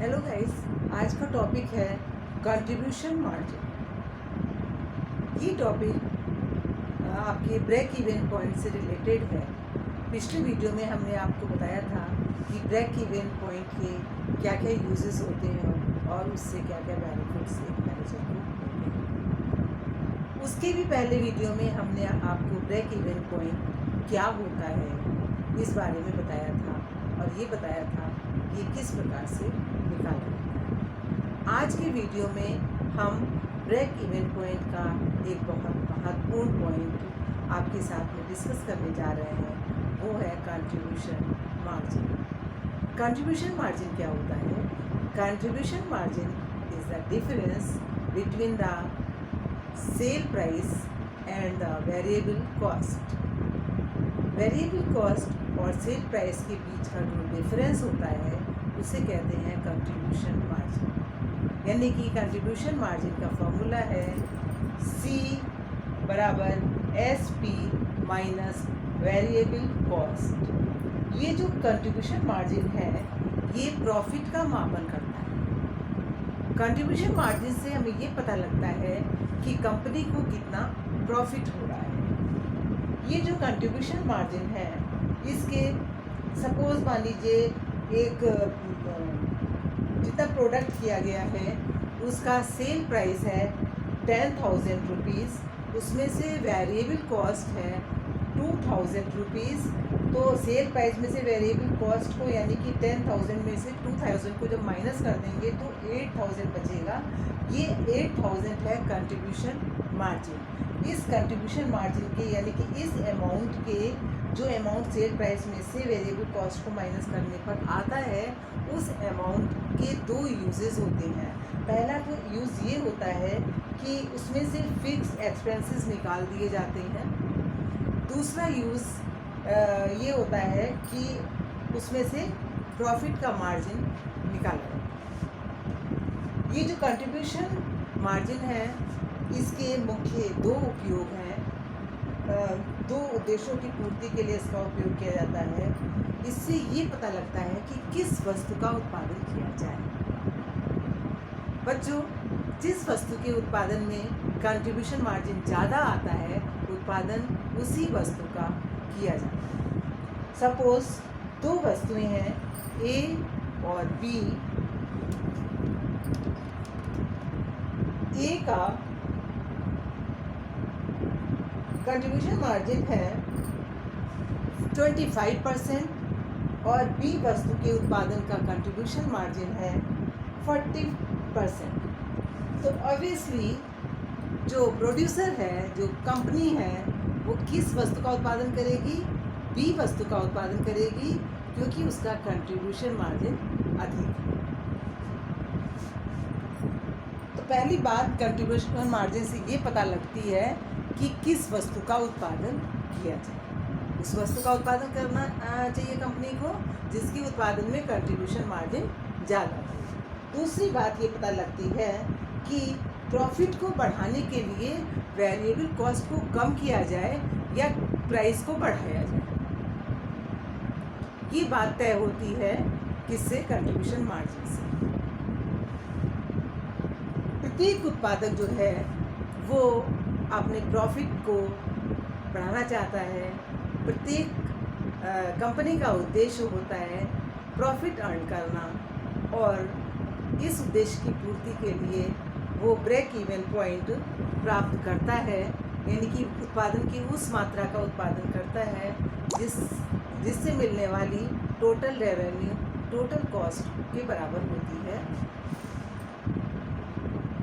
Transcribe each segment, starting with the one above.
Hello guys, आज का topic है कंट्रीब्यूशन मार्जिन। ये टॉपिक आपके ब्रेक इवन पॉइंट से रिलेटेड है। पिछले वीडियो में हमने आपको बताया था कि ब्रेक इवन पॉइंट के क्या क्या यूजेस होते हैं और उससे क्या क्या बेनिफिट्स एक मैनेजर को होते हैं। उसके भी पहले वीडियो में हमने आपको ब्रेक इवन पॉइंट क्या होता है इस बारे में बताया था और ये बताया था ये किस प्रकार से निकाला जाता है। आज के वीडियो में हम ब्रेक इवन पॉइंट का एक बहुत महत्वपूर्ण पॉइंट आपके साथ में डिस्कस करने जा रहे हैं, वो है कंट्रीब्यूशन मार्जिन। कंट्रीब्यूशन मार्जिन क्या होता है? Contribution margin is the difference between the sale price and the variable cost. Variable cost और सेल प्राइस के बीच का जो डिफरेंस होता है उसे कहते हैं कंट्रीब्यूशन मार्जिन। यानी कि कंट्रीब्यूशन मार्जिन का फॉर्मूला है C बराबर SP माइनस वेरिएबल कॉस्ट। ये जो कंट्रीब्यूशन मार्जिन है ये प्रॉफिट का मापन करता है। कंट्रीब्यूशन मार्जिन से हमें ये पता लगता है कि कंपनी को कितना प्रॉफिट हो रहा है। ये जो कंट्रीब्यूशन मार्जिन है इसके सपोज मान लीजिए एक जितना प्रोडक्ट किया गया है उसका सेल प्राइस है 10,000 रुपीज़, उसमें से वेरिएबल कॉस्ट है 2,000 रुपीज़। तो सेल प्राइस में से वेरिएबल कॉस्ट को यानी कि 10,000 में से 2,000 को जब माइनस कर देंगे तो 8,000 बचेगा। ये 8,000 है कंट्रीब्यूशन मार्जिन। इस कंट्रीब्यूशन मार्जिन के यानी कि इस अमाउंट के जो अमाउंट सेल प्राइस में से वेरिएबल कॉस्ट को माइनस करने पर आता है उस अमाउंट के दो यूजेस होते हैं। पहला तो यूज़ ये होता है कि उसमें से फिक्स एक्सपेंसेस निकाल दिए जाते हैं। दूसरा यूज़ ये होता है कि उसमें से प्रॉफिट का मार्जिन निकाला जाता है। ये जो कंट्रीब्यूशन मार्जिन है इसके मुख्य दो उपयोग हैं। दो उद्देश्यों की पूर्ति के लिए इसका उपयोग किया जाता है। इससे ये पता लगता है कि किस वस्तु का उत्पादन किया जाए। बच्चों, जिस वस्तु के उत्पादन में कंट्रीब्यूशन मार्जिन ज़्यादा आता है उत्पादन उसी वस्तु का किया जाता है। सपोज दो वस्तुएं हैं A और B। A का कंट्रीब्यूशन मार्जिन है 25% और B वस्तु के उत्पादन का कंट्रीब्यूशन मार्जिन है 40%। तो ऑब्वियसली जो प्रोड्यूसर है, जो कंपनी है, वो किस वस्तु का उत्पादन करेगी? B वस्तु का उत्पादन करेगी क्योंकि उसका कंट्रीब्यूशन मार्जिन अधिक है। तो पहली बात कंट्रीब्यूशन मार्जिन से ये पता लगती है कि किस वस्तु का उत्पादन किया जाए। उस वस्तु का उत्पादन करना चाहिए कंपनी को जिसकी उत्पादन में कंट्रीब्यूशन मार्जिन ज़्यादा हो। दूसरी बात ये पता लगती है कि प्रॉफिट को बढ़ाने के लिए वेरिएबल कॉस्ट को कम किया जाए या प्राइस को बढ़ाया जाए। ये बात तय होती है किससे? कंट्रीब्यूशन मार्जिन से। प्रत्येक उत्पादक जो है वो अपने प्रॉफिट को बढ़ाना चाहता है। प्रत्येक कंपनी का उद्देश्य होता है प्रॉफिट अर्न करना और इस उद्देश्य की पूर्ति के लिए वो ब्रेक इवन पॉइंट प्राप्त करता है, यानी कि उत्पादन की उस मात्रा का उत्पादन करता है जिससे मिलने वाली टोटल रेवेन्यू टोटल कॉस्ट के बराबर होती है।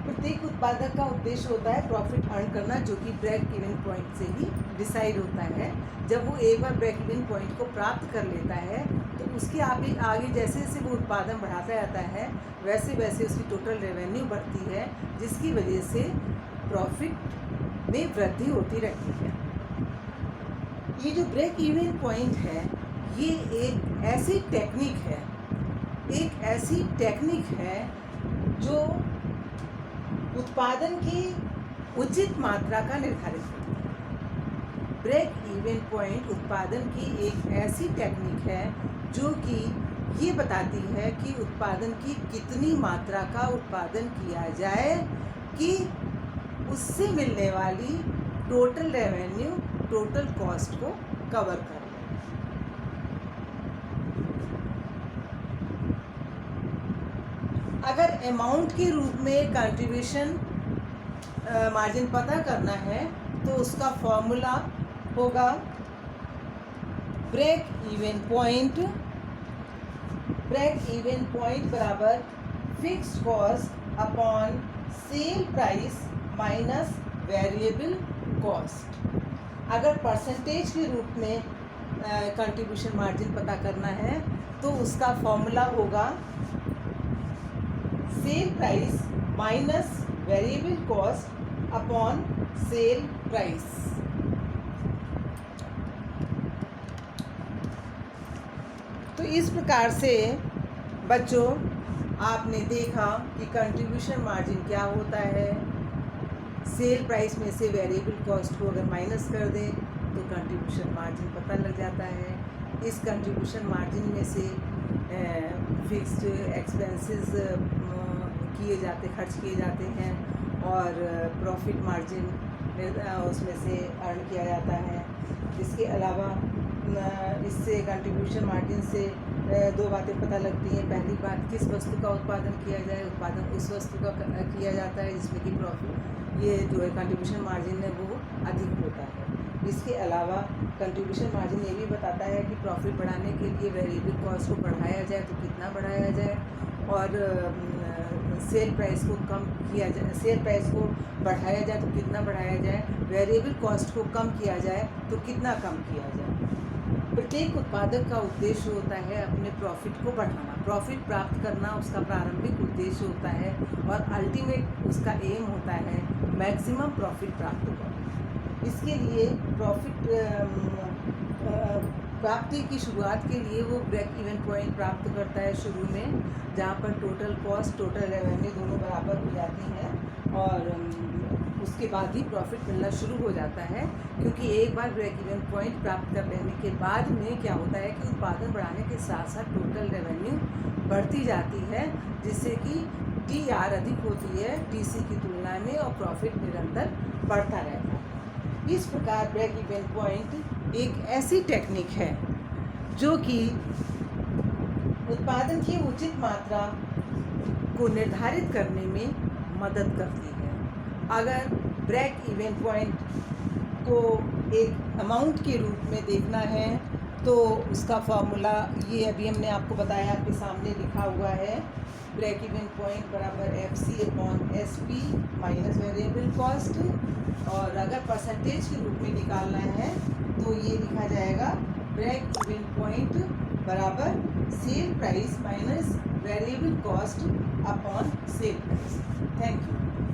प्रत्येक उत्पादक का उद्देश्य होता है प्रॉफिट अर्न करना, जो कि ब्रेक इवन पॉइंट से ही डिसाइड होता है। जब वो एक बार ब्रेक इवन पॉइंट को प्राप्त कर लेता है तो उसके आगे जैसे जैसे वो उत्पादन बढ़ाता जाता है वैसे वैसे उसकी टोटल रेवेन्यू बढ़ती है, जिसकी वजह से प्रॉफिट में वृद्धि होती रहती है। ये जो ब्रेक इवन पॉइंट है ये एक ऐसी टेक्निक है जो उत्पादन की उचित मात्रा का निर्धारित करती है। ब्रेक इवन पॉइंट उत्पादन की एक ऐसी टेक्निक है जो कि ये बताती है कि उत्पादन की कितनी मात्रा का उत्पादन किया जाए कि उससे मिलने वाली टोटल रेवेन्यू टोटल कॉस्ट को कवर कर ले। अगर अमाउंट के रूप में कंट्रीब्यूशन मार्जिन पता करना है तो उसका फॉर्मूला होगा ब्रेक इवन पॉइंट बराबर fixed cost upon sale price minus variable cost. अगर परसेंटेज के रूप में कंट्रीब्यूशन मार्जिन पता करना है तो उसका फॉर्मूला होगा sale price minus variable cost upon sale price. तो इस प्रकार से बच्चों आपने देखा कि कंट्रीब्यूशन मार्जिन क्या होता है। सेल प्राइस में से वेरिएबल कॉस्ट को अगर माइनस कर दें तो कंट्रीब्यूशन मार्जिन पता लग जाता है। इस कंट्रीब्यूशन मार्जिन में से फिक्स्ड एक्सपेंसेस खर्च किए जाते हैं और प्रॉफिट मार्जिन उसमें से अर्न किया जाता है। इसके अलावा इससे कंट्रीब्यूशन मार्जिन से दो बातें पता लगती हैं। पहली बात, किस वस्तु का उत्पादन किया जाए। उत्पादन उस वस्तु का किया जाता है जिसमें कि प्रॉफिट ये जो है कंट्रीब्यूशन मार्जिन है वो अधिक होता है। इसके अलावा कंट्रीब्यूशन मार्जिन ये भी बताता है कि प्रॉफिट बढ़ाने के लिए वेरिएबल कॉस्ट को बढ़ाया जाए तो कितना बढ़ाया जाए और सेल प्राइस को कम किया जाए, सेल प्राइस को बढ़ाया जाए तो कितना बढ़ाया जाए, वेरिएबल कॉस्ट को कम किया जाए तो कितना कम किया जाए। प्रत्येक उत्पादक का उद्देश्य होता है अपने प्रॉफिट को बढ़ाना, प्रॉफिट प्राप्त करना उसका प्रारंभिक उद्देश्य होता है और अल्टीमेट उसका एम होता है मैक्सिमम प्रॉफिट प्राप्त करना। इसके लिए प्रॉफिट प्राप्ति की शुरुआत के लिए वो ब्रेक इवन पॉइंट प्राप्त करता है शुरू में, जहाँ पर टोटल कॉस्ट टोटल रेवेन्यू दोनों बराबर हो जाती हैं और उसके बाद ही प्रॉफिट मिलना शुरू हो जाता है। क्योंकि एक बार ब्रेक इवन पॉइंट प्राप्त कर लेने के बाद में क्या होता है कि उत्पादन बढ़ाने के साथ साथ टोटल रेवेन्यू बढ़ती जाती है, जिससे कि TR अधिक होती है TC की तुलना में और प्रॉफिट निरंतर बढ़ता रहता है। इस प्रकार ब्रेक इवन पॉइंट एक ऐसी टेक्निक है जो कि उत्पादन की उचित मात्रा को निर्धारित करने में मदद करती है। अगर ब्रेक इवन पॉइंट को एक अमाउंट के रूप में देखना है तो उसका फॉर्मूला ये अभी हमने आपको बताया, आपके सामने लिखा हुआ है। ब्रेक इवन पॉइंट बराबर FC/SP माइनस वेरिएबल कॉस्ट। और अगर परसेंटेज के रूप में निकालना है तो ये लिखा जाएगा ब्रेक इवन पॉइंट बराबर sale price minus variable cost upon sale price. Thank you.